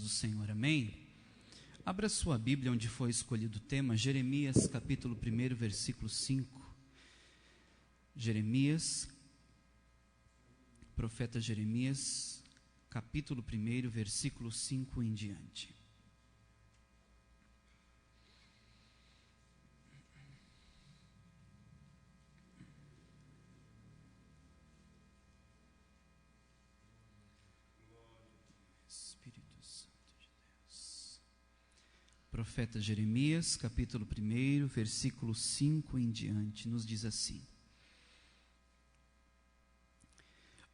do Senhor, amém? Abra sua Bíblia onde foi escolhido o tema, Jeremias capítulo 1, versículo 5. Profeta Jeremias, capítulo 1, versículo 5 em diante. Profeta Jeremias, capítulo 1, versículo 5 em diante, nos diz assim: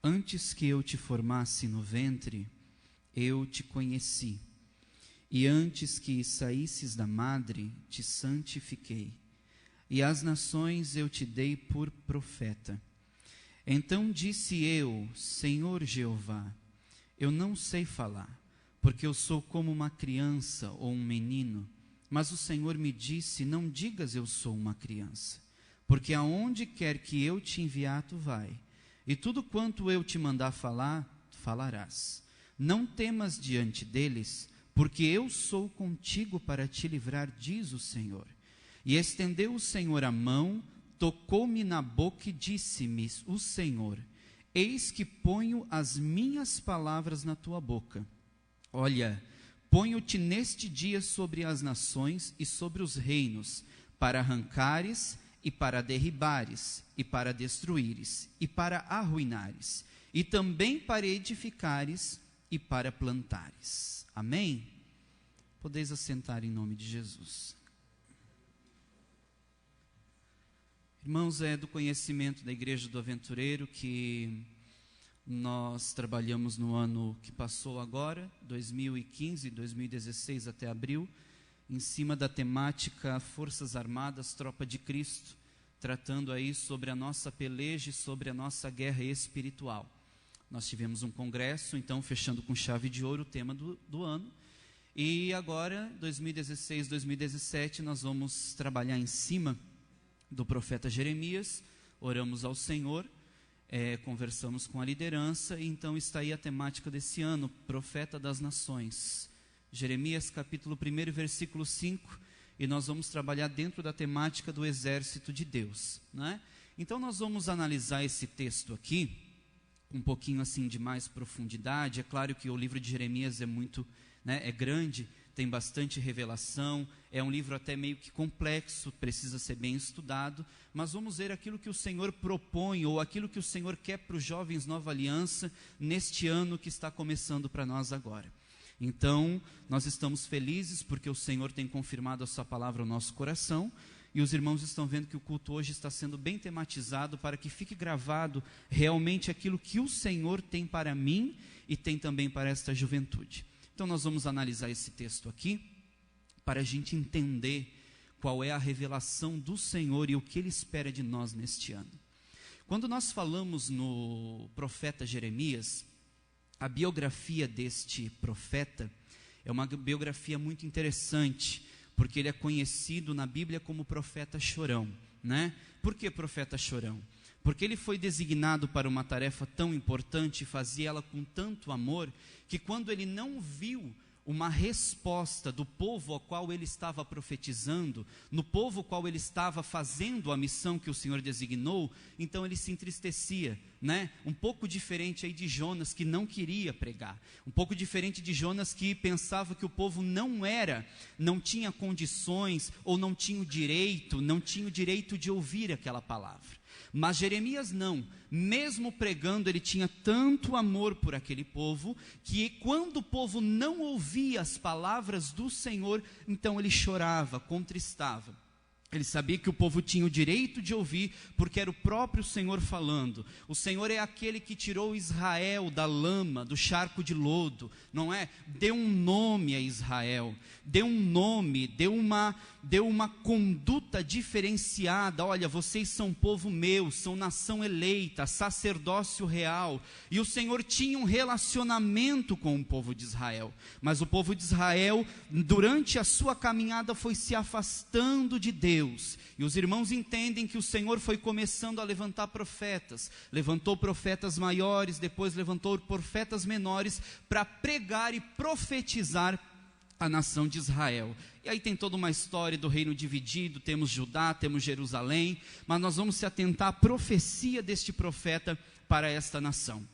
Antes que eu te formasse no ventre, eu te conheci, e antes que saísses da madre, te santifiquei, e às nações eu te dei por profeta. Então disse eu, Senhor Jeová, eu não sei falar, porque eu sou como uma criança ou um menino. Mas o Senhor me disse, não digas eu sou uma criança, porque aonde quer que eu te enviar, tu vai, e tudo quanto eu te mandar falar, falarás. Não temas diante deles, porque eu sou contigo para te livrar, diz o Senhor. E estendeu o Senhor a mão, tocou-me na boca e disse-me o Senhor, eis que ponho as minhas palavras na tua boca. Olha, ponho-te neste dia sobre as nações e sobre os reinos, para arrancares e para derribares, e para destruíres, e para arruinares, e também para edificares e para plantares. Amém? Podeis assentar em nome de Jesus. Irmãos, é do conhecimento da Igreja do Aventureiro que nós trabalhamos no ano que passou agora, 2015, 2016 até abril, em cima da temática Forças Armadas, Tropa de Cristo, tratando aí sobre a nossa peleja e sobre a nossa guerra espiritual. Nós tivemos um congresso, então, fechando com chave de ouro o tema do ano, e agora, 2016, 2017, nós vamos trabalhar em cima do profeta Jeremias, oramos ao Senhor, conversamos com a liderança, e então está aí a temática desse ano, profeta das nações. Jeremias capítulo 1, versículo 5, e nós vamos trabalhar dentro da temática do exército de Deus, né? Então nós vamos analisar esse texto aqui, um pouquinho assim de mais profundidade. É claro que o livro de Jeremias é muito, é grande, tem bastante revelação, é um livro até meio que complexo, precisa ser bem estudado, mas vamos ver aquilo que o Senhor propõe, ou aquilo que o Senhor quer para os jovens Nova Aliança, neste ano que está começando para nós agora. Então, nós estamos felizes, porque o Senhor tem confirmado a sua palavra ao nosso coração, e os irmãos estão vendo que o culto hoje está sendo bem tematizado, para que fique gravado realmente aquilo que o Senhor tem para mim, e tem também para esta juventude. Então nós vamos analisar esse texto aqui, para a gente entender qual é a revelação do Senhor e o que Ele espera de nós neste ano. Quando nós falamos no profeta Jeremias, a biografia deste profeta é uma biografia muito interessante, porque ele é conhecido na Bíblia como profeta chorão, né? Por que profeta chorão? Porque ele foi designado para uma tarefa tão importante e fazia ela com tanto amor, que quando ele não viu uma resposta do povo ao qual ele estava profetizando, no povo ao qual ele estava fazendo a missão que o Senhor designou, então ele se entristecia, né? Um pouco diferente aí de Jonas, que não queria pregar, um pouco diferente de Jonas, que pensava que o povo não tinha condições, ou não tinha o direito de ouvir aquela palavra. Mas Jeremias não, mesmo pregando, ele tinha tanto amor por aquele povo, que quando o povo não ouvia as palavras do Senhor, então ele chorava, contristava. Ele sabia que o povo tinha o direito de ouvir, porque era o próprio Senhor falando. O Senhor é aquele que tirou Israel da lama, do charco de lodo, não é? Deu um nome a Israel, deu um nome, deu uma conduta diferenciada. Olha, vocês são povo meu, são nação eleita, sacerdócio real. E o Senhor tinha um relacionamento com o povo de Israel, mas o povo de Israel, durante a sua caminhada, foi se afastando de Deus. Deus. E os irmãos entendem que o Senhor foi começando a levantar profetas. Levantou profetas maiores, depois levantou profetas menores para pregar e profetizar a nação de Israel. E aí tem toda uma história do reino dividido, temos Judá, temos Jerusalém, mas nós vamos se atentar à profecia deste profeta para esta nação.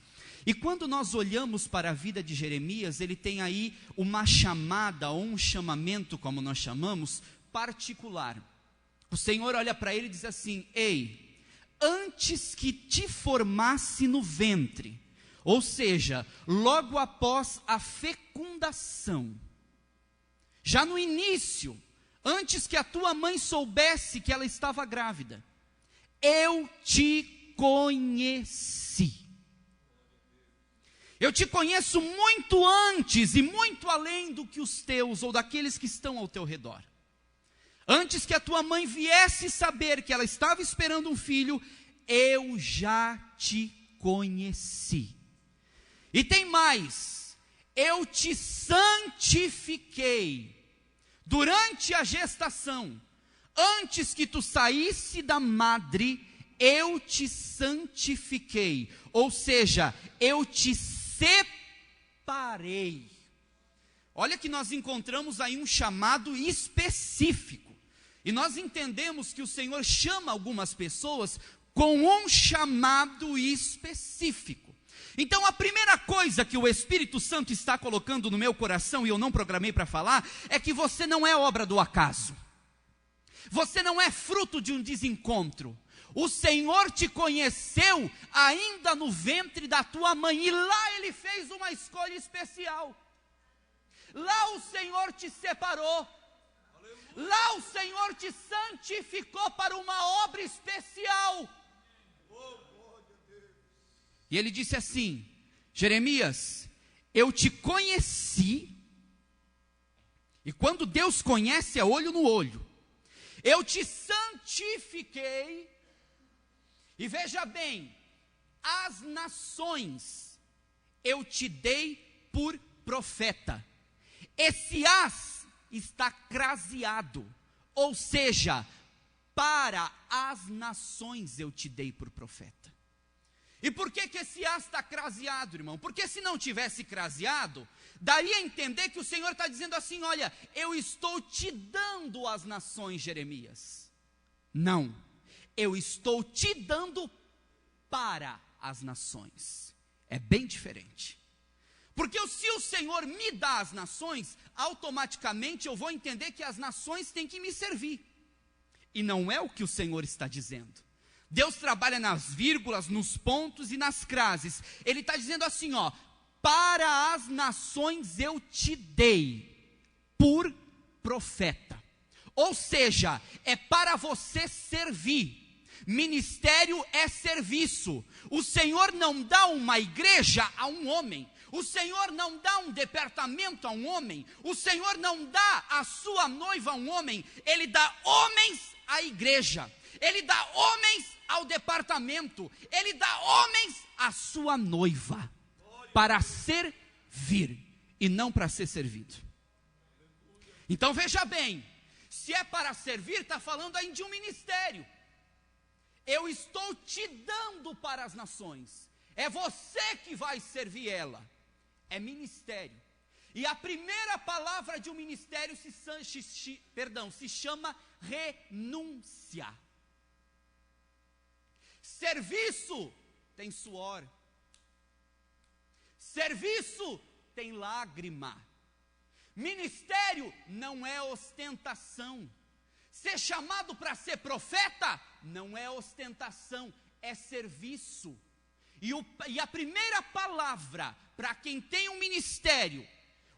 E quando nós olhamos para a vida de Jeremias, ele tem aí uma chamada, ou um chamamento, como nós chamamos, particular. O Senhor olha para ele e diz assim: ei, antes que te formasse no ventre, ou seja, logo após a fecundação, já no início, antes que a tua mãe soubesse que ela estava grávida, eu te conheci. Eu te conheço muito antes e muito além do que os teus ou daqueles que estão ao teu redor. Antes que a tua mãe viesse saber que ela estava esperando um filho, eu já te conheci. E tem mais, eu te santifiquei durante a gestação. Antes que tu saísse da madre, eu te santifiquei. Ou seja, eu te separei. Olha que nós encontramos aí um chamado específico. E nós entendemos que o Senhor chama algumas pessoas com um chamado específico. Então a primeira coisa que o Espírito Santo está colocando no meu coração, e eu não programei para falar, é que você não é obra do acaso. Você não é fruto de um desencontro. O Senhor te conheceu ainda no ventre da tua mãe, e lá Ele fez uma escolha especial. Lá o Senhor te separou. Lá o Senhor te santificou para uma obra especial. E Ele disse assim: Jeremias, eu te conheci. E quando Deus conhece é olho no olho. Eu te santifiquei. E veja bem, as nações eu te dei por profeta. Esse as está craseado, ou seja, para as nações eu te dei por profeta. E por que esse as está craseado, irmão? Porque se não tivesse craseado, daria a entender que o Senhor está dizendo assim: olha, eu estou te dando as nações, Jeremias. Não. Eu estou te dando para as nações. É bem diferente. Porque se o Senhor me dá as nações, automaticamente eu vou entender que as nações têm que me servir. E não é o que o Senhor está dizendo. Deus trabalha nas vírgulas, nos pontos e nas crases. Ele está dizendo assim, ó: para as nações eu te dei por profeta. Ou seja, é para você servir. Ministério é serviço. O Senhor não dá uma igreja a um homem. O Senhor não dá um departamento a um homem. O Senhor não dá a sua noiva a um homem. Ele dá homens à igreja. Ele dá homens ao departamento. Ele dá homens à sua noiva. Para servir e não para ser servido. Então veja bem, se é para servir, está falando aí de um ministério. Eu estou te dando para as nações. É você que vai servir ela. É ministério. E a primeira palavra de um ministério se chama renúncia. Serviço tem suor. Serviço tem lágrima. Ministério não é ostentação. Ser chamado para ser profeta não é ostentação, é serviço. E a primeira palavra para quem tem um ministério,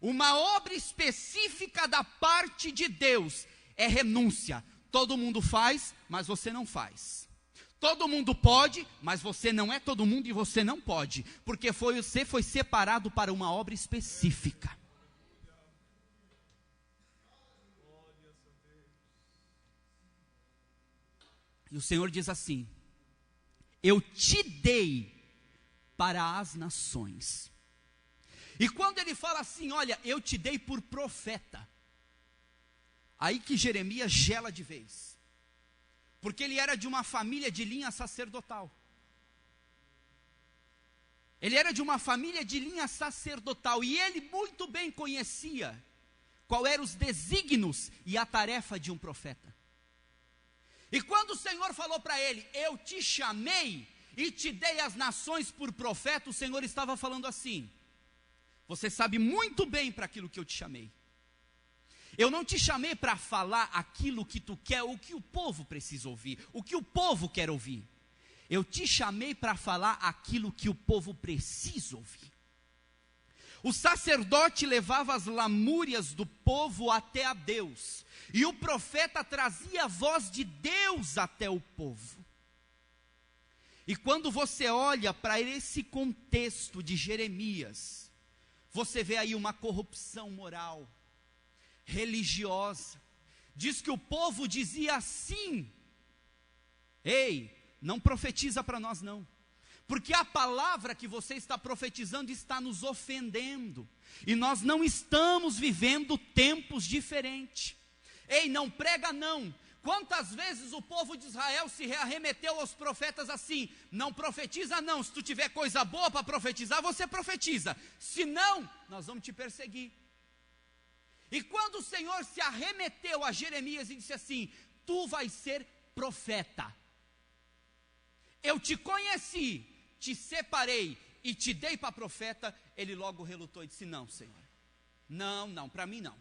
uma obra específica da parte de Deus, é renúncia. Todo mundo faz, mas você não faz. Todo mundo pode, mas você não é todo mundo e você não pode, porque você foi separado para uma obra específica. E o Senhor diz assim: eu te dei para as nações. E quando ele fala assim, olha, eu te dei por profeta, aí que Jeremias gela de vez. porque ele era de uma família de linha sacerdotal. Ele era de uma família de linha sacerdotal, e ele muito bem conhecia qual eram os desígnios e a tarefa de um profeta. E quando o Senhor falou para ele, eu te chamei e te dei as nações por profeta, o Senhor estava falando assim, você sabe muito bem para aquilo que eu te chamei. Eu não te chamei para falar aquilo que tu quer, o que o povo precisa ouvir, o que o povo quer ouvir. Eu te chamei para falar aquilo que o povo precisa ouvir. O sacerdote levava as lamúrias do povo até a Deus, e o profeta trazia a voz de Deus até o povo. E quando você olha para esse contexto de Jeremias, você vê aí uma corrupção moral, religiosa. Diz que o povo dizia assim, ei, não profetiza para nós não, porque a palavra que você está profetizando está nos ofendendo, e nós não estamos vivendo tempos diferentes. Ei, não prega não. Quantas vezes o povo de Israel se arremeteu aos profetas assim, não profetiza não, se tu tiver coisa boa para profetizar, você profetiza, se não, nós vamos te perseguir. E quando o Senhor se arremeteu a Jeremias e disse assim, tu vais ser profeta, eu te conheci, te separei e te dei para profeta, ele logo relutou e disse, não Senhor, não, para mim não.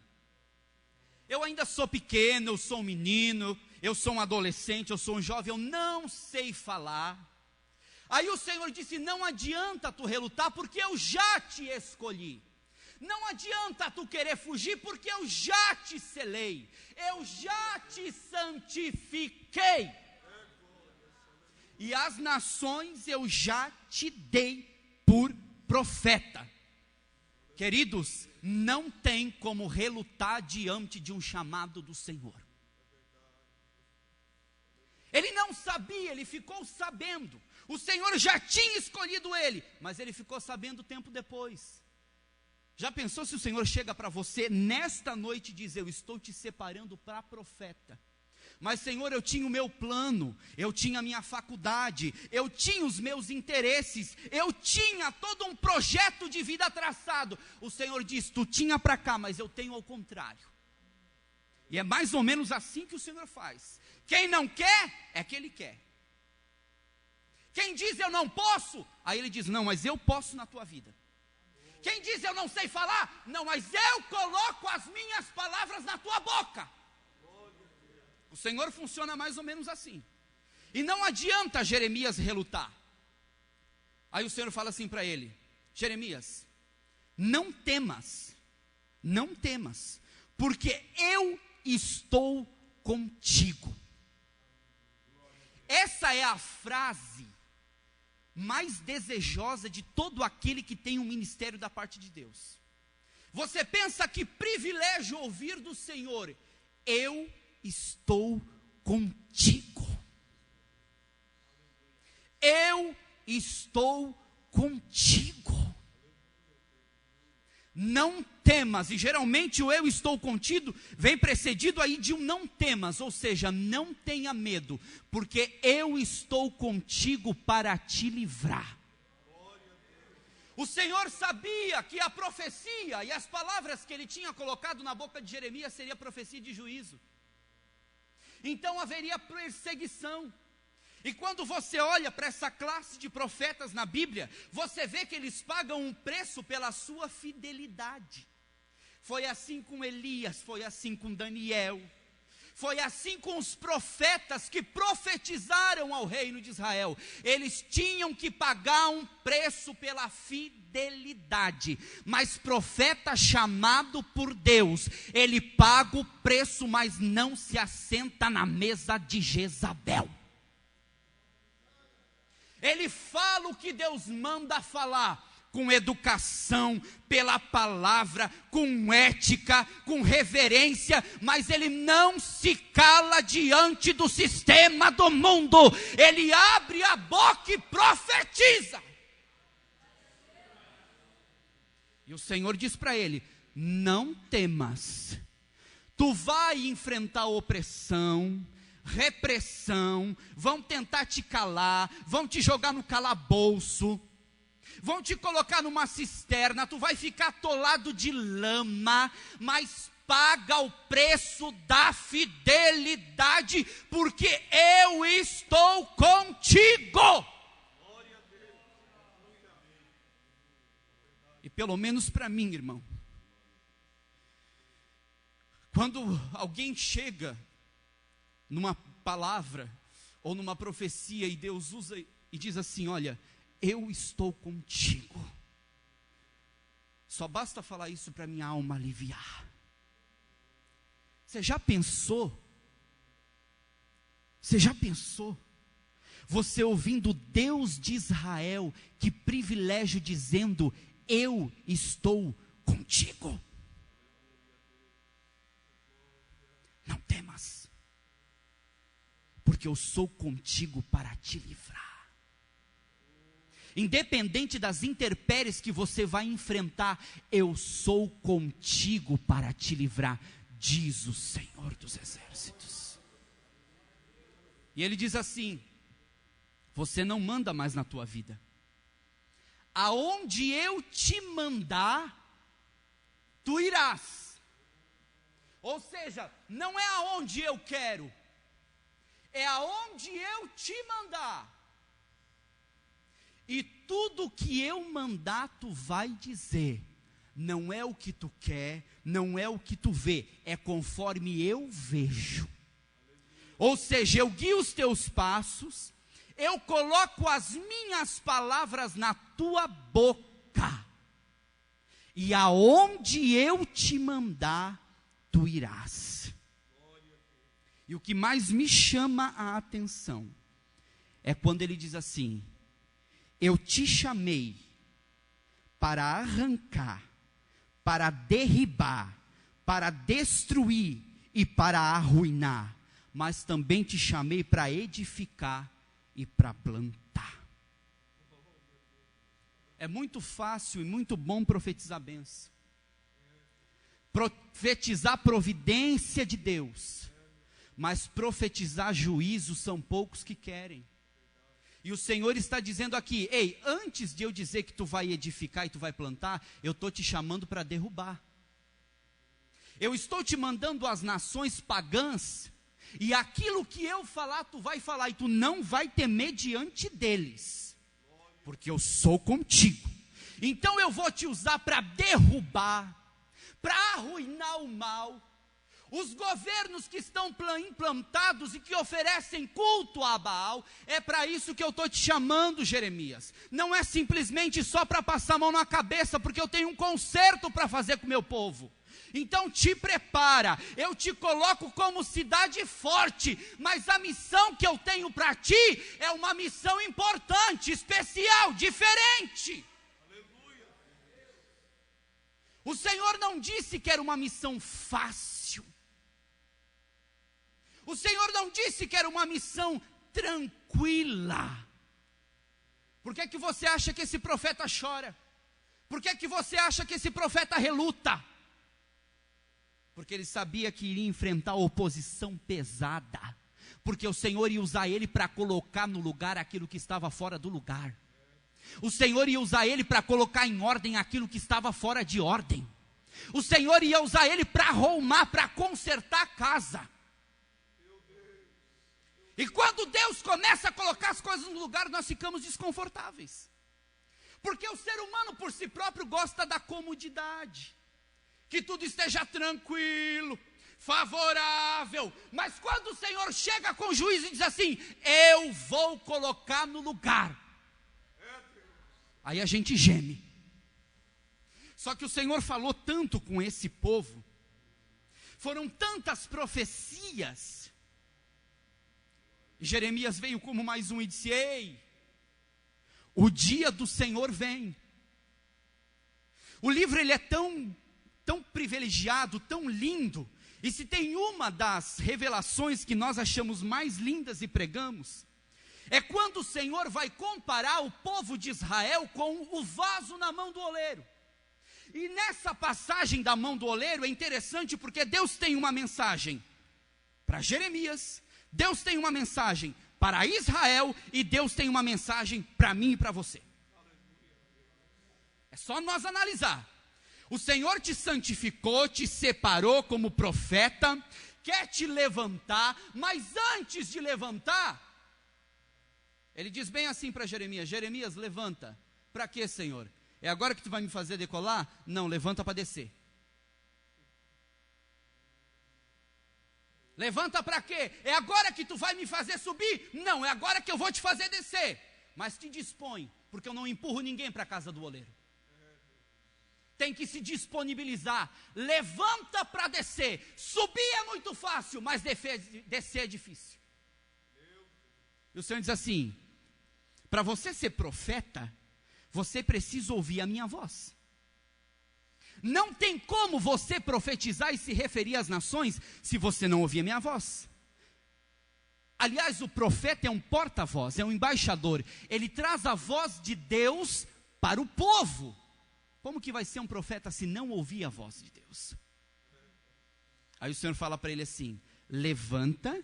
Eu ainda sou pequeno, eu sou um menino, eu sou um adolescente, eu sou um jovem, eu não sei falar. Aí o Senhor disse, não adianta tu relutar, porque eu já te escolhi. Não adianta tu querer fugir, porque eu já te selei, eu já te santifiquei. E as nações eu já te dei por profeta. Queridos, não tem como relutar diante de um chamado do Senhor. Ele não sabia, ele ficou sabendo. O Senhor já tinha escolhido ele, mas ele ficou sabendo tempo depois. Já pensou se o Senhor chega para você nesta noite e diz, eu estou te separando para profeta. Mas Senhor, eu tinha o meu plano, eu tinha a minha faculdade, eu tinha os meus interesses, eu tinha todo um projeto de vida traçado. O Senhor diz, tu tinha para cá, mas eu tenho ao contrário. E é mais ou menos assim que o Senhor faz. Quem não quer, é que Ele quer. Quem diz eu não posso, aí Ele diz, não, mas eu posso na tua vida. Quem diz eu não sei falar, não, mas eu coloco as minhas palavras na tua boca. O Senhor funciona mais ou menos assim. E não adianta Jeremias relutar. Aí o Senhor fala assim para ele, Jeremias, não temas, porque eu estou contigo. Essa é a frase mais desejosa de todo aquele que tem um ministério da parte de Deus. Você pensa que privilégio ouvir do Senhor, eu estou contigo. Eu estou contigo. Não temas, e geralmente o eu estou contigo vem precedido aí de um não temas, ou seja, não tenha medo, porque eu estou contigo para te livrar. O Senhor sabia que a profecia e as palavras que ele tinha colocado na boca de Jeremias seria profecia de juízo. Então haveria perseguição. E quando você olha para essa classe de profetas na Bíblia, você vê que eles pagam um preço pela sua fidelidade. Foi assim com Elias, foi assim com Daniel, foi assim com os profetas que profetizaram ao reino de Israel. Eles tinham que pagar um preço pela fidelidade, mas profeta chamado por Deus, ele paga o preço, mas não se assenta na mesa de Jezabel. Ele fala o que Deus manda falar, com educação, pela palavra, com ética, com reverência, mas ele não se cala diante do sistema do mundo, ele abre a boca e profetiza. E o Senhor diz para ele, não temas, tu vai enfrentar opressão, repressão, vão tentar te calar, vão te jogar no calabouço, vão te colocar numa cisterna, tu vai ficar atolado de lama, mas paga o preço da fidelidade, porque eu estou contigo. E pelo menos para mim, irmão, quando alguém chega numa palavra ou numa profecia e Deus usa e diz assim: olha, eu estou contigo, só basta falar isso para minha alma aliviar. Você já pensou? Você já pensou? Você ouvindo Deus de Israel, que privilégio, dizendo: eu estou contigo. Não temas, porque eu sou contigo para te livrar. Independente das intempéries que você vai enfrentar, eu sou contigo para te livrar, diz o Senhor dos Exércitos. E ele diz assim: você não manda mais na tua vida. Aonde eu te mandar, tu irás. Ou seja, não é aonde eu quero, é aonde eu te mandar. E tudo que eu mandar, tu vai dizer. Não é o que tu quer, não é o que tu vê, é conforme eu vejo. Ou seja, eu guio os teus passos, eu coloco as minhas palavras na tua boca, e aonde eu te mandar, tu irás. E o que mais me chama a atenção é quando ele diz assim: eu te chamei para arrancar, para derribar, para destruir e para arruinar, mas também te chamei para edificar e para plantar. É muito fácil e muito bom profetizar bênção, profetizar providência de Deus, mas profetizar juízo são poucos que querem. E o Senhor está dizendo aqui: ei, antes de eu dizer que tu vai edificar e tu vai plantar, eu estou te chamando para derrubar. Eu estou te mandando às nações pagãs, e aquilo que eu falar, tu vai falar, e tu não vai temer diante deles, porque eu sou contigo. Então eu vou te usar para derrubar, para arruinar o mal. Os governos que estão implantados e que oferecem culto a Baal, é para isso que eu estou te chamando, Jeremias. Não é simplesmente só para passar a mão na cabeça, porque eu tenho um conserto para fazer com o meu povo. Então te prepara, eu te coloco como cidade forte, mas a missão que eu tenho para ti é uma missão importante, especial, diferente. O Senhor não disse que era uma missão fácil. O Senhor não disse que era uma missão tranquila. Por que você acha que esse profeta chora? Por que você acha que esse profeta reluta? Porque ele sabia que iria enfrentar oposição pesada. Porque o Senhor ia usar ele para colocar no lugar aquilo que estava fora do lugar. O Senhor ia usar ele para colocar em ordem aquilo que estava fora de ordem. O Senhor ia usar ele para arrumar, para consertar a casa. E quando Deus começa a colocar as coisas no lugar, nós ficamos desconfortáveis. Porque o ser humano por si próprio gosta da comodidade. Que tudo esteja tranquilo, favorável. Mas quando o Senhor chega com juízo e diz assim: eu vou colocar no lugar, aí a gente geme. Só que o Senhor falou tanto com esse povo, foram tantas profecias, e Jeremias veio como mais um e disse: ei, o dia do Senhor vem. O livro ele é tão privilegiado, tão lindo, e se tem uma das revelações que nós achamos mais lindas e pregamos, é quando o Senhor vai comparar o povo de Israel com o vaso na mão do oleiro. E nessa passagem da mão do oleiro é interessante porque Deus tem uma mensagem para Jeremias, Deus tem uma mensagem para Israel e Deus tem uma mensagem para mim e para você. É só nós analisar. O Senhor te santificou, te separou como profeta, quer te levantar, mas antes de levantar, Ele diz bem assim para Jeremias: Jeremias, levanta. Para quê, Senhor? É agora que tu vai me fazer decolar? Não, levanta para descer. Levanta para quê? É agora que tu vai me fazer subir? Não, é agora que eu vou te fazer descer. Mas te dispõe, porque eu não empurro ninguém para a casa do oleiro. Tem que se disponibilizar. Levanta para descer. Subir é muito fácil, mas descer é difícil. E o Senhor diz assim: para você ser profeta, você precisa ouvir a minha voz. Não tem como você profetizar e se referir às nações se você não ouvir a minha voz. Aliás, o profeta é um porta-voz, é um embaixador. Ele traz a voz de Deus para o povo. Como que vai ser um profeta se não ouvir a voz de Deus? Aí o Senhor fala para ele assim: levanta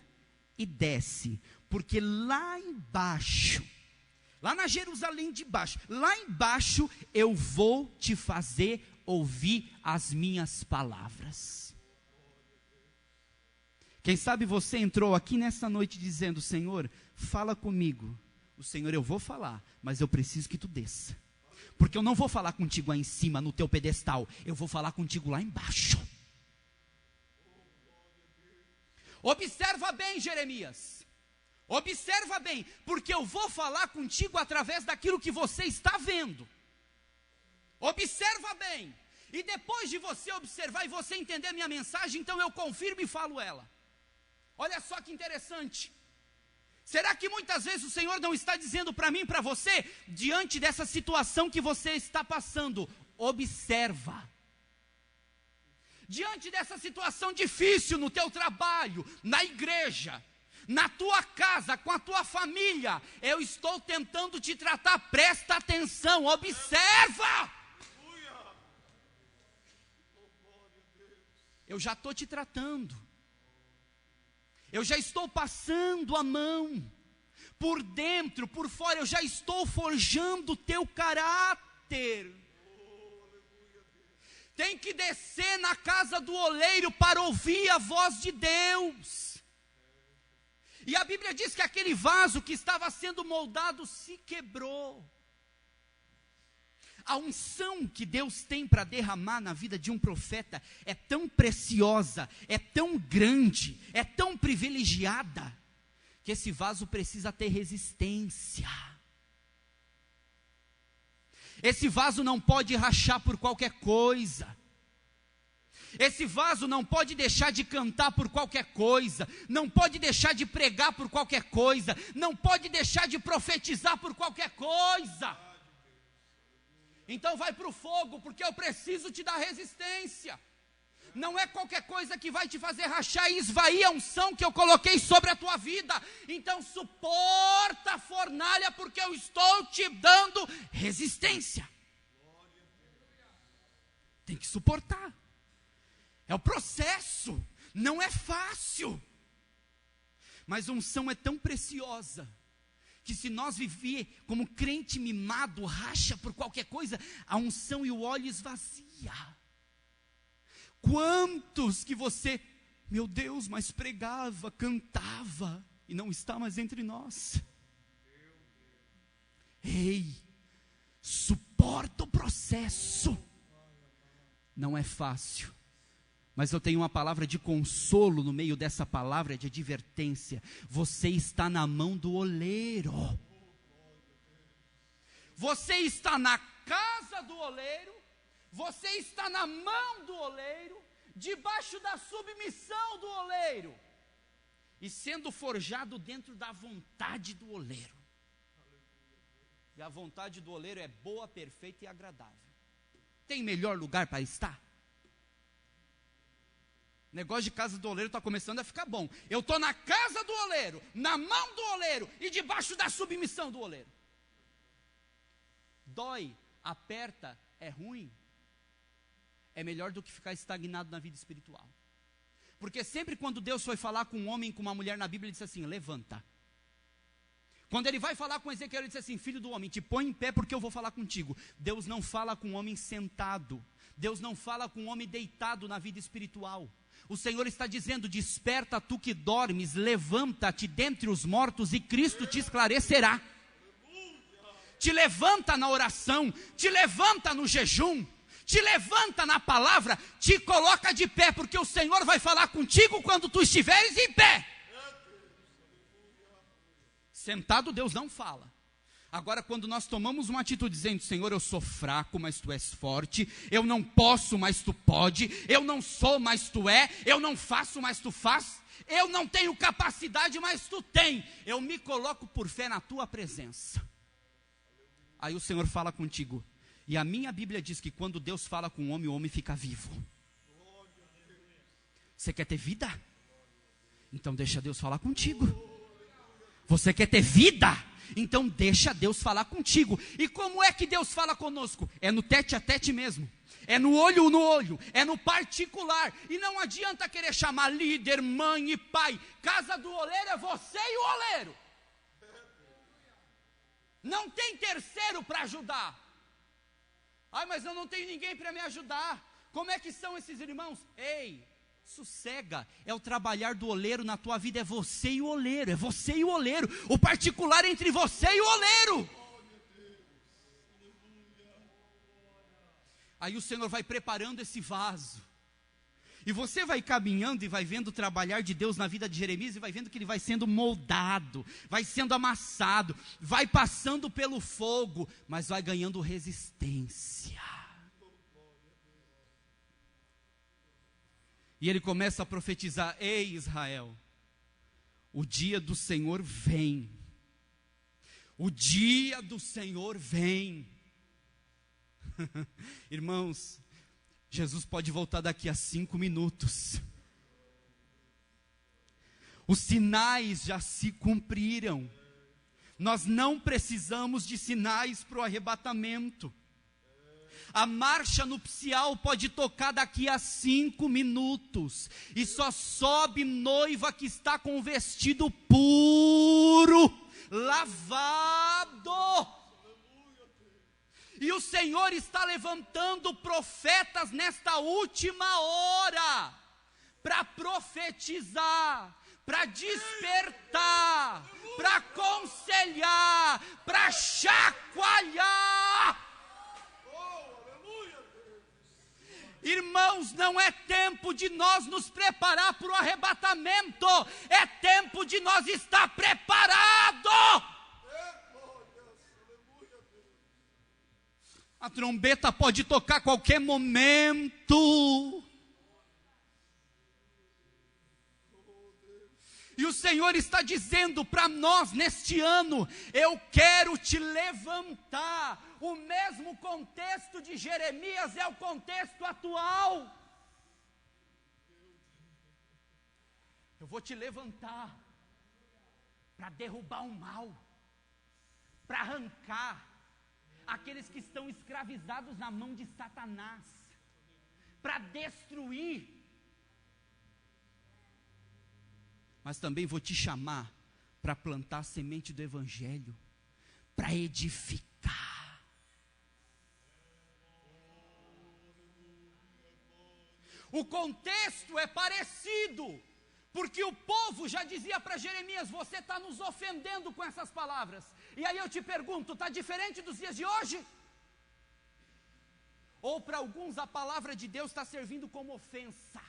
e desce, porque lá embaixo, lá na Jerusalém de baixo, lá embaixo eu vou te fazer ouvir as minhas palavras. Quem sabe você entrou aqui nessa noite dizendo: Senhor, fala comigo. O Senhor, eu vou falar, mas eu preciso que tu desça. Porque eu não vou falar contigo aí em cima, no teu pedestal. Eu vou falar contigo lá embaixo. Observa bem, Jeremias. Observa bem, porque eu vou falar contigo através daquilo que você está vendo. Observa bem. E depois de você observar e você entender a minha mensagem, então eu confirmo e falo ela. Olha só que interessante. Será que muitas vezes o Senhor não está dizendo para mim e para você, diante dessa situação que você está passando, observa. Diante dessa situação difícil no teu trabalho, na igreja, na tua casa, com a tua família, eu estou tentando te tratar, presta atenção, observa. Eu já estou te tratando. Eu já estou passando a mão, por dentro, por fora, eu já estou forjando o teu caráter. Tem que descer na casa do oleiro para ouvir a voz de Deus. E a Bíblia diz que aquele vaso que estava sendo moldado se quebrou. A unção que Deus tem para derramar na vida de um profeta é tão preciosa, é tão grande, é tão privilegiada, que esse vaso precisa ter resistência. Esse vaso não pode rachar por qualquer coisa. Esse vaso não pode deixar de cantar por qualquer coisa, não pode deixar de pregar por qualquer coisa, não pode deixar de profetizar por qualquer coisa. Então vai para o fogo, porque eu preciso te dar resistência. Não é qualquer coisa que vai te fazer rachar e esvair a unção que eu coloquei sobre a tua vida. Então suporta a fornalha, porque eu estou te dando resistência. Tem que suportar. É o processo, não é fácil. Mas a unção é tão preciosa, que se nós viver como crente mimado, racha por qualquer coisa, a unção e o óleo esvazia. Quantos que você, meu Deus, mas pregava, cantava, e não está mais entre nós. Ei, suporta o processo. Não é fácil. Mas eu tenho uma palavra de consolo no meio dessa palavra de advertência. Você está na mão do oleiro. Você está na casa do oleiro. Você está na mão do oleiro, debaixo da submissão do oleiro. E sendo forjado dentro da vontade do oleiro. E a vontade do oleiro é boa, perfeita e agradável. Tem melhor lugar para estar? O negócio de casa do oleiro está começando a ficar bom. Eu estou na casa do oleiro, na mão do oleiro e debaixo da submissão do oleiro. Dói, aperta, é ruim. É melhor do que ficar estagnado na vida espiritual. Porque sempre quando Deus foi falar com um homem e com uma mulher na Bíblia, ele disse assim: levanta. Quando ele vai falar com Ezequiel, ele disse assim: filho do homem, te põe em pé porque eu vou falar contigo. Deus não fala com um homem sentado. Deus não fala com um homem deitado na vida espiritual. O Senhor está dizendo: desperta tu que dormes, levanta-te dentre os mortos e Cristo te esclarecerá. Te levanta na oração, te levanta no jejum, te levanta na palavra, te coloca de pé, porque o Senhor vai falar contigo quando tu estiveres em pé. Sentado Deus não fala. Agora, quando nós tomamos uma atitude dizendo: Senhor, eu sou fraco, mas tu és forte, eu não posso, mas tu pode, eu não sou, mas tu é, eu não faço, mas tu faz, eu não tenho capacidade, mas tu tem, eu me coloco por fé na tua presença. Aí o Senhor fala contigo. E a minha Bíblia diz que quando Deus fala com o homem fica vivo. Você quer ter vida? Então deixa Deus falar contigo. Você quer ter vida? Então deixa Deus falar contigo. E como é que Deus fala conosco? É no tete a tete mesmo. É no olho, é no particular. E não adianta querer chamar líder, mãe e pai. Casa do oleiro é você e o oleiro. Não tem terceiro para ajudar. Ai, mas eu não tenho ninguém para me ajudar. Como é que são esses irmãos? Ei, sossega, é o trabalhar do oleiro na tua vida, é você e o oleiro, é você e o oleiro, o particular entre você e o oleiro. Aí o Senhor vai preparando esse vaso, e você vai caminhando e vai vendo o trabalhar de Deus na vida de Jeremias, e vai vendo que ele vai sendo moldado, vai sendo amassado, vai passando pelo fogo, mas vai ganhando resistência. E ele começa a profetizar: ei Israel, o dia do Senhor vem, o dia do Senhor vem. Irmãos, Jesus pode voltar daqui a 5 minutos. Os sinais já se cumpriram. Nós não precisamos de sinais para o arrebatamento. A marcha nupcial pode tocar daqui a 5 minutos. E só sobe noiva que está com vestido puro, lavado. E o Senhor está levantando profetas nesta última hora, para profetizar, para despertar, para aconselhar, para chacoalhar. Irmãos, não é tempo de nós nos preparar para o arrebatamento, é tempo de nós estar preparado. A trombeta pode tocar a qualquer momento. E o Senhor está dizendo para nós neste ano: eu quero te levantar. O mesmo contexto de Jeremias é o contexto atual. Eu vou te levantar para derrubar o mal, para arrancar aqueles que estão escravizados na mão de Satanás, para destruir. Mas também vou te chamar para plantar a semente do Evangelho, para edificar. O contexto é parecido, porque o povo já dizia para Jeremias: você está nos ofendendo com essas palavras. E aí eu te pergunto, está diferente dos dias de hoje? Ou para alguns a palavra de Deus está servindo como ofensa?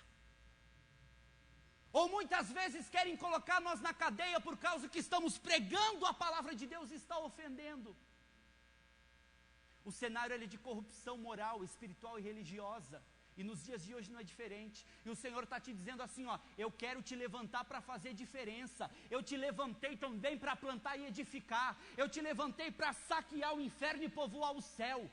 Ou muitas vezes querem colocar nós na cadeia por causa que estamos pregando a palavra de Deus e está ofendendo? O cenário ele é de corrupção moral, espiritual e religiosa. E nos dias de hoje não é diferente. E o Senhor está te dizendo assim, ó: eu quero te levantar para fazer diferença. Eu te levantei também para plantar e edificar. Eu te levantei para saquear o inferno e povoar o céu.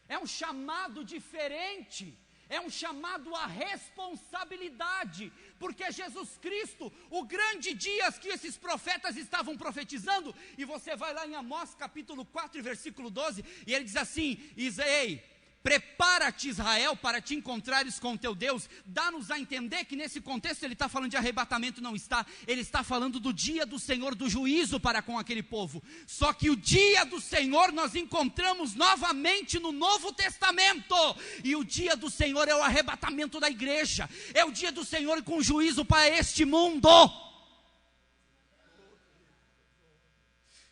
É um chamado diferente. É um chamado à responsabilidade, porque Jesus Cristo, o grande dia que esses profetas estavam profetizando, e você vai lá em Amós capítulo 4 versículo 12, e ele diz assim: ei, prepara-te, Israel, para te encontrares com o teu Deus. Dá-nos a entender que nesse contexto ele está falando de arrebatamento, não está. Ele está falando do dia do Senhor, do juízo para com aquele povo. Só que o dia do Senhor nós encontramos novamente no Novo Testamento. E o dia do Senhor é o arrebatamento da igreja. É o dia do Senhor com juízo para este mundo.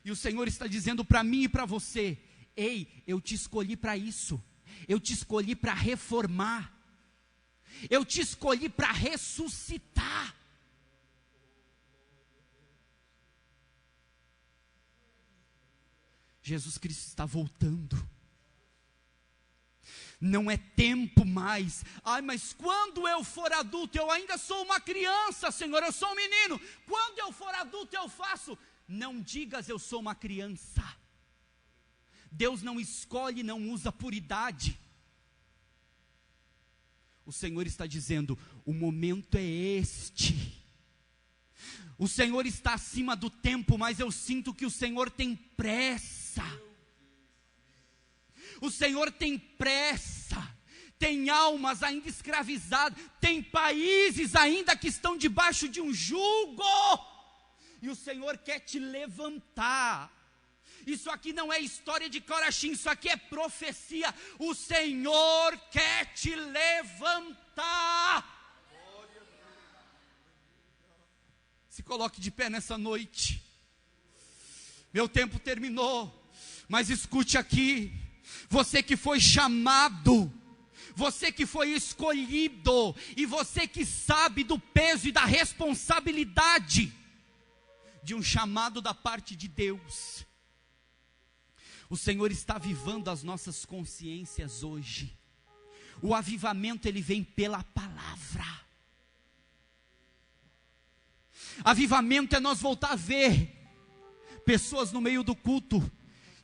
E o Senhor está dizendo para mim e para você: ei, eu te escolhi para isso. Eu te escolhi para reformar. Eu te escolhi para ressuscitar. Jesus Cristo está voltando. Não é tempo mais. Ai, mas quando eu for adulto, eu ainda sou uma criança, Senhor, eu sou um menino. Quando eu for adulto, eu faço. Não digas eu sou uma criança. Deus não escolhe, não usa por idade. O Senhor está dizendo: o momento é este. O Senhor está acima do tempo, mas eu sinto que o Senhor tem pressa. O Senhor tem pressa. Tem almas ainda escravizadas, tem países ainda que estão debaixo de um jugo. E o Senhor quer te levantar. Isso aqui não é história de Corachim, isso aqui é profecia. O Senhor quer te levantar. Se coloque de pé nessa noite. Meu tempo terminou, mas escute aqui. Você que foi chamado, você que foi escolhido, e você que sabe do peso e da responsabilidade de um chamado da parte de Deus. O Senhor está avivando as nossas consciências hoje. O avivamento ele vem pela palavra. Avivamento é nós voltar a ver pessoas no meio do culto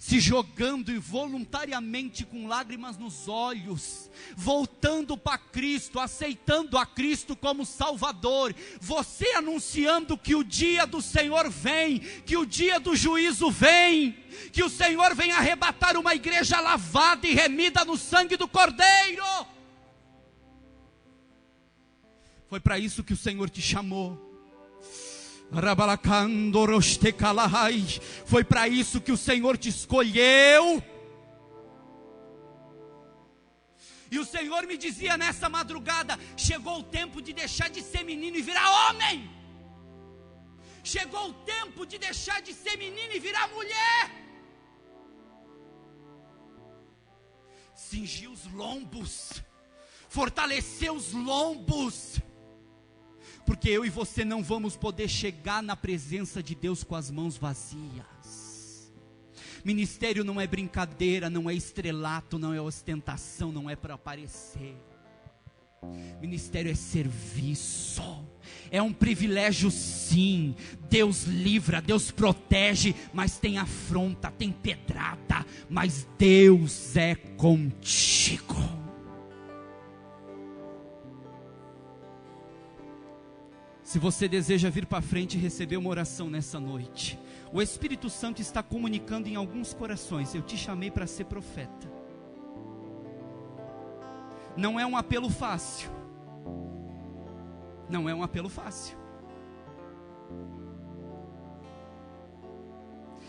se jogando voluntariamente com lágrimas nos olhos, voltando para Cristo, aceitando a Cristo como Salvador. Você anunciando que o dia do Senhor vem, que o dia do juízo vem, que o Senhor vem arrebatar uma igreja lavada e remida no sangue do Cordeiro. Foi para isso que o Senhor te chamou. Foi para isso que o Senhor te escolheu. E o Senhor me dizia nessa madrugada: chegou o tempo de deixar de ser menino e virar homem. Chegou o tempo de deixar de ser menino e virar mulher. Cingir os lombos, fortalecer os lombos, porque eu e você não vamos poder chegar na presença de Deus com as mãos vazias. Ministério não é brincadeira, não é estrelato, não é ostentação, não é para aparecer. Ministério é serviço. É um privilégio, sim. Deus livra, Deus protege, mas tem afronta, tem pedrada, mas Deus é contigo. Se você deseja vir para frente e receber uma oração nessa noite, o Espírito Santo está comunicando em alguns corações: eu te chamei para ser profeta. Não é um apelo fácil. Não é um apelo fácil.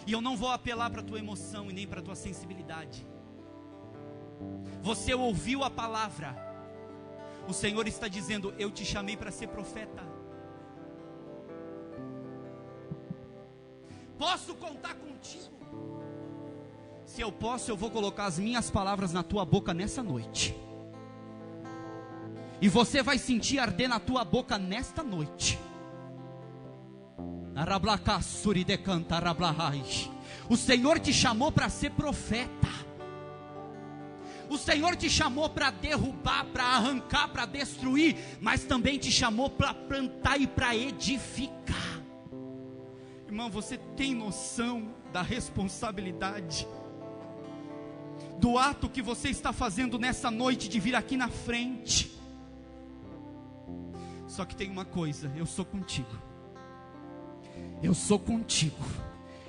E eu não vou apelar para a tua emoção e nem para a tua sensibilidade. Você ouviu a palavra. O Senhor está dizendo: eu te chamei para ser profeta. Posso contar contigo? Se eu posso, eu vou colocar as minhas palavras na tua boca nessa noite. E você vai sentir arder na tua boca nesta noite. O Senhor te chamou para ser profeta. O Senhor te chamou para derrubar, para arrancar, para destruir, mas também te chamou para plantar e para edificar. Irmão, você tem noção da responsabilidade, do ato que você está fazendo nessa noite de vir aqui na frente? Só que tem uma coisa: eu sou contigo. Eu sou contigo.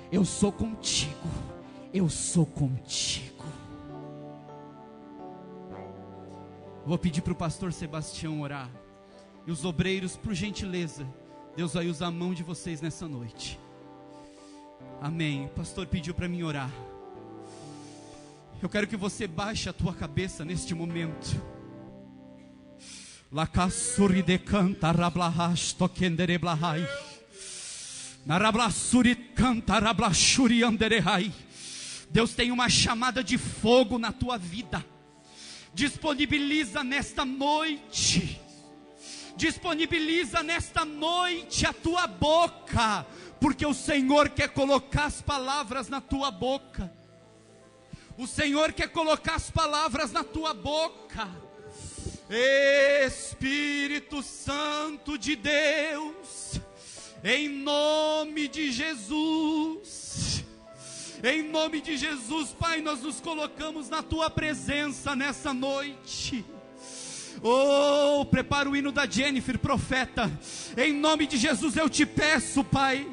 Eu sou contigo. Eu sou contigo. Vou pedir para o pastor Sebastião orar. E os obreiros, por gentileza, Deus vai usar a mão de vocês nessa noite. Amém. O pastor pediu para mim orar. Eu quero que você baixe a tua cabeça neste momento. Lakassuri de canta rablahash tokendere blahai. Narablasuri canta rablashuri anderehai. Deus tem uma chamada de fogo na tua vida. Disponibiliza nesta noite. Disponibiliza nesta noite a tua boca, porque o Senhor quer colocar as palavras na tua boca. O Senhor quer colocar as palavras na tua boca. Espírito Santo de Deus, em nome de Jesus, em nome de Jesus, Pai, nós nos colocamos na tua presença nessa noite. Oh, prepara o hino da Jennifer, profeta. Em nome de Jesus eu te peço, Pai.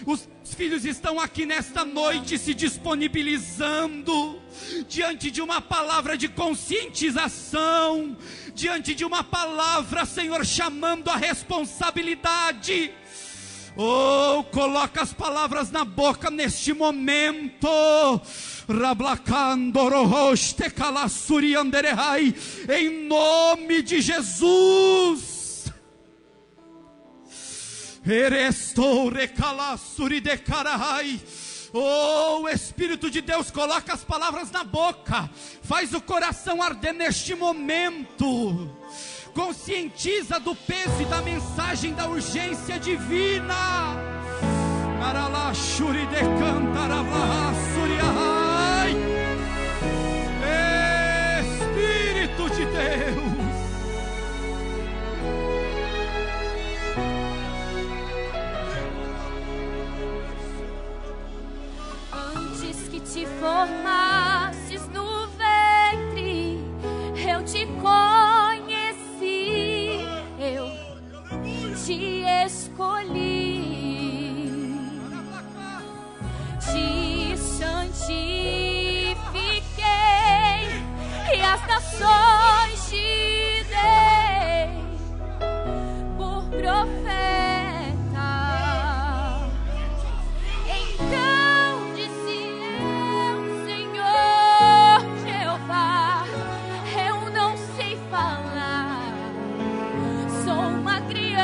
Os filhos estão aqui nesta noite se disponibilizando diante de uma palavra de conscientização, diante de uma palavra, Senhor, chamando a responsabilidade. Oh, coloca as palavras na boca neste momento. Em nome de Jesus. Oh, Espírito de Deus, coloca as palavras na boca. Faz o coração arder neste momento. Conscientiza do peso e da mensagem da urgência divina. Espírito de Deus. Antes que te formasses no ventre, eu te conheci, eu te escolhi, te santifiquei e as nações te dei por profeta. Então disse eu, Senhor Jeová, eu não sei falar, sou uma criança,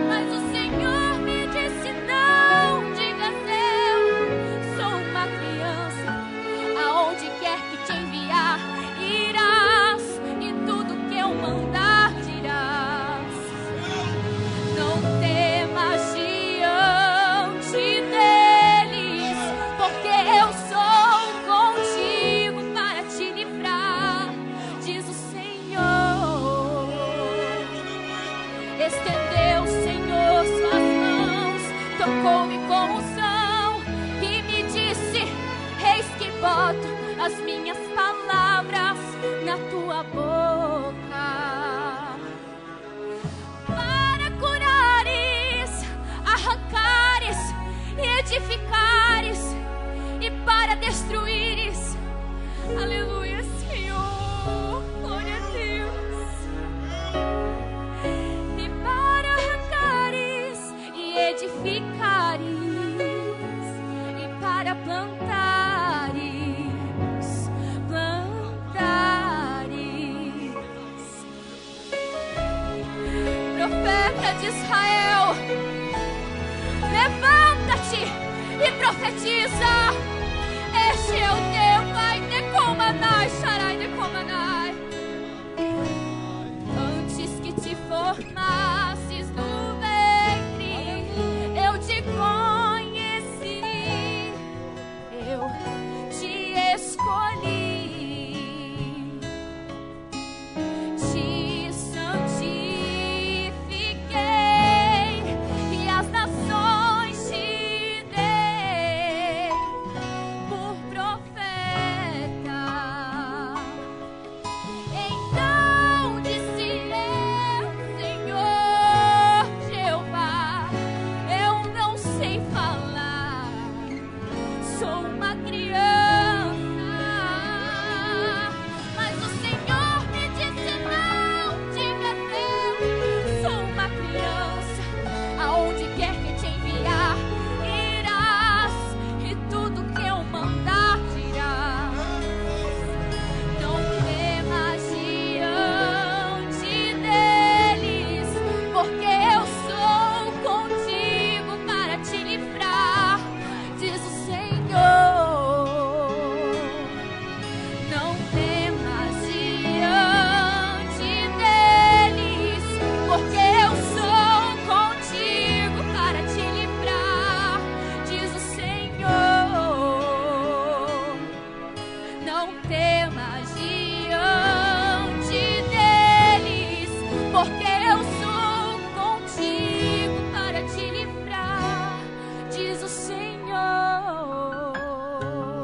mas o Senhor me disse não digas eu sou uma criança, aonde quer que te enviar irás, e tudo que eu mandar dirás. Não temas diante deles, porque eu sou contigo para te livrar, diz o Senhor. Estendeu o Senhor suas mãos, tocou-me com unção e me disse: eis que boto as minhas palavras na tua boca, para curares, arrancares e edificares, e para destruíres. Aleluia, Senhor, glória a Deus. E para arrancares e edificares, e para plantares, profeta de Israel, levanta-te e profetiza. Este é o Deus